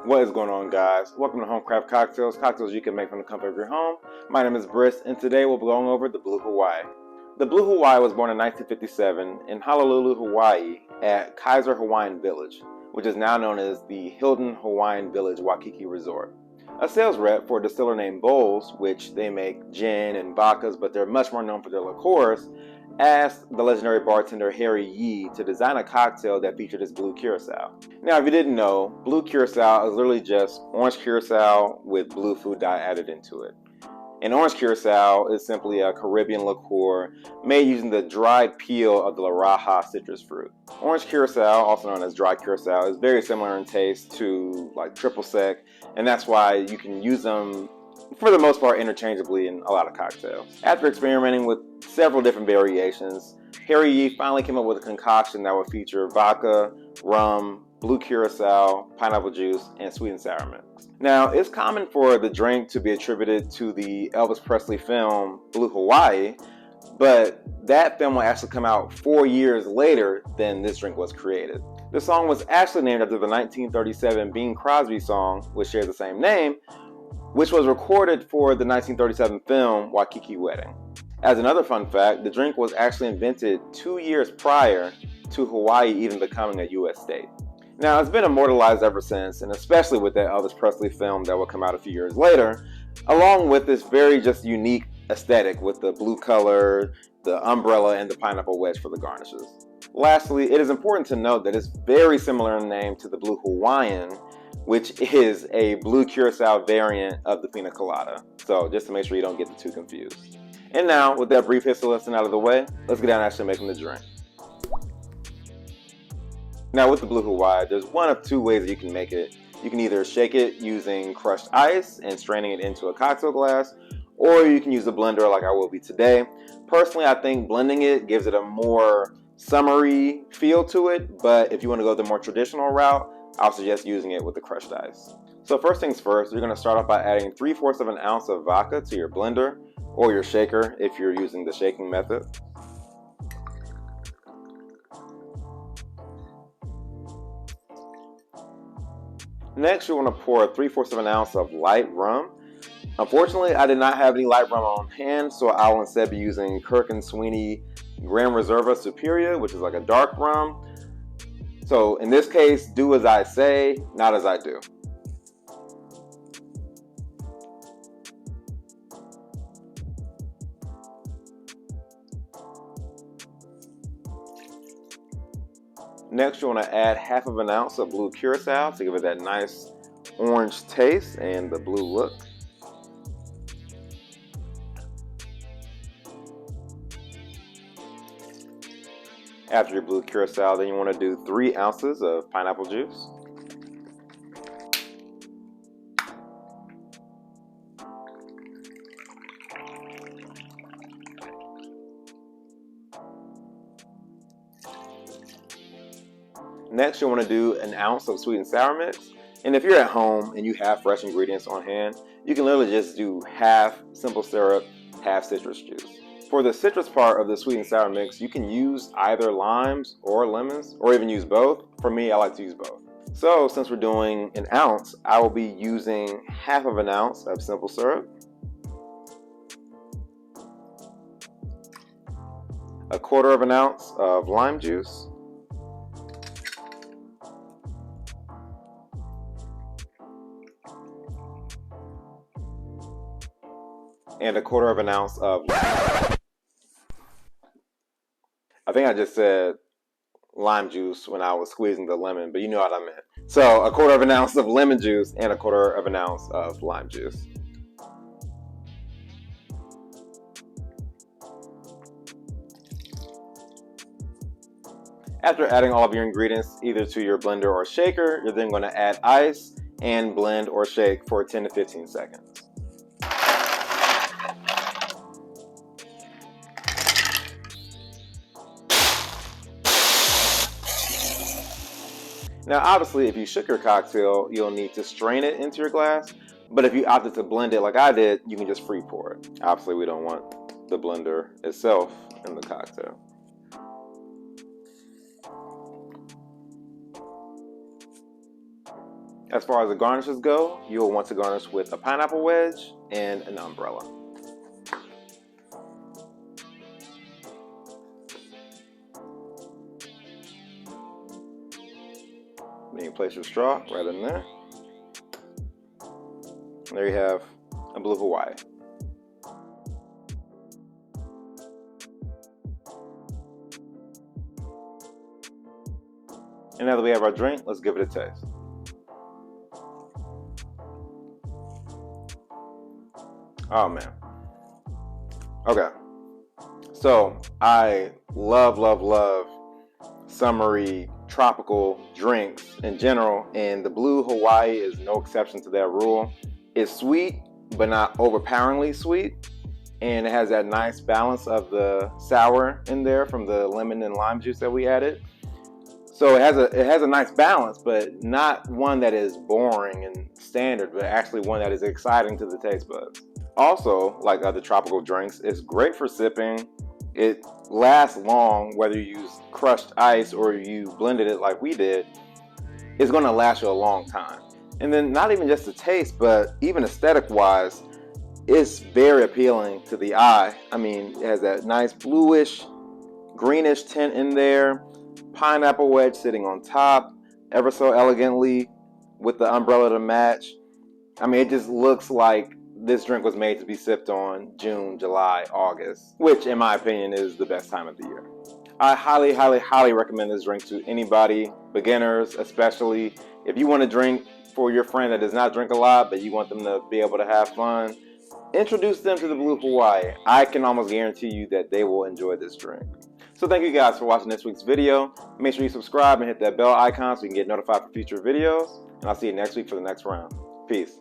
What is going on, guys? Welcome to HomeCraft cocktails you can make from the comfort of your home. My name is Briss, and today we'll be going over the Blue Hawaii. The Blue Hawaii was born in 1957 in Honolulu, Hawaii at Kaiser Hawaiian Village, which is now known as the Hilton Hawaiian Village Waikiki Resort. A sales rep for a distiller named Bowles, which they make gin and vodkas, but they're much more known for their liqueurs, asked the legendary bartender Harry Yee to design a cocktail that featured his Blue Curaçao. Now, if you didn't know, Blue Curaçao is literally just orange Curaçao with blue food dye added into it. And orange Curaçao is simply a Caribbean liqueur made using the dried peel of the Laraja citrus fruit. Orange Curaçao, also known as dry Curaçao, is very similar in taste to like triple sec, and that's why you can use them for the most part interchangeably in a lot of cocktails. After experimenting with several different variations, Harry Yee finally came up with a concoction that would feature vodka, rum, Blue Curaçao, pineapple juice, and sweet and sour mix. Now, it's common for the drink to be attributed to the Elvis Presley film Blue Hawaii, but that film will actually come out 4 years later than this drink was created. The song was actually named after the 1937 Bing Crosby song, which shares the same name, which was recorded for the 1937 film Waikiki Wedding. As another fun fact, the drink was actually invented 2 years prior to Hawaii even becoming a U.S. state. Now, it's been immortalized ever since, and especially with that Elvis Presley film that will come out a few years later, along with this very just unique aesthetic with the blue color, the umbrella, and the pineapple wedge for the garnishes. Lastly, it is important to note that it's very similar in name to the Blue Hawaiian, which is a Blue Curaçao variant of the Pina Colada. So just to make sure you don't get the two confused. And now, with that brief history lesson out of the way, let's get down to actually making the drink. Now with the Blue Hawaii, there's one of two ways that you can make it. You can either shake it using crushed ice and straining it into a cocktail glass, or you can use a blender like I will be today. Personally, I think blending it gives it a more summery feel to it, but if you want to go the more traditional route, I'll suggest using it with the crushed ice. So first things first, you're going to start off by adding 3/4 of an ounce of vodka to your blender or your shaker if you're using the shaking method. Next, you want to pour 3/4 of an ounce of light rum. Unfortunately, I did not have any light rum on hand, so I will instead be using Kirk and Sweeney Grand Reserva Superior, which is like a dark rum. So in this case, do as I say, not as I do. Next, you want to add 1/2 of an ounce of Blue Curaçao to give it that nice orange taste and the blue look. After your Blue Curaçao, then you want to do 3 ounces of pineapple juice. Next, you'll want to do an ounce of sweet and sour mix. And if you're at home and you have fresh ingredients on hand, you can literally just do half simple syrup, half citrus juice. For the citrus part of the sweet and sour mix, you can use either limes or lemons, or even use both. For me, I like to use both. So since we're doing an ounce, I will be using 1/2 of an ounce of simple syrup, 1/4 of an ounce of lime juice, and 1/4 of an ounce of I think I just said lime juice when I was squeezing the lemon, but you know what I meant. So 1/4 of an ounce of lemon juice and 1/4 of an ounce of lime juice. After adding all of your ingredients either to your blender or shaker, you're then going to add ice and blend or shake for 10 to 15 seconds. Now, obviously, if you shook your cocktail, you'll need to strain it into your glass. But if you opted to blend it like I did, you can just free pour it. Obviously, we don't want the blender itself in the cocktail. As far as the garnishes go, you'll want to garnish with a pineapple wedge and an umbrella. Then you place your straw right in there. And there you have a Blue Hawaii. And now that we have our drink, let's give it a taste. Oh man. Okay. So I love summery tropical drinks in general, and the Blue Hawaii is no exception to that rule. It's sweet, but not overpoweringly sweet, and it has that nice balance of the sour in there from the lemon and lime juice that we added. So it has a nice balance, but not one that is boring and standard, but actually one that is exciting to the taste buds. Also, like other tropical drinks, it's great for sipping. It lasts long, whether you use crushed ice or you blended it like we did. It's going to last you a long time. And then not even just the taste, but even aesthetic-wise, it's very appealing to the eye. I mean, it has that nice bluish, greenish tint in there. Pineapple wedge sitting on top, ever so elegantly with the umbrella to match. I mean, it just looks like this drink was made to be sipped on June, July, August, which in my opinion is the best time of the year. I highly recommend this drink to anybody, beginners especially. If you want to drink for your friend that does not drink a lot, but you want them to be able to have fun, introduce them to the Blue Hawaii. I can almost guarantee you that they will enjoy this drink. So thank you guys for watching this week's video. Make sure you subscribe and hit that bell icon so you can get notified for future videos. And I'll see you next week for the next round. Peace.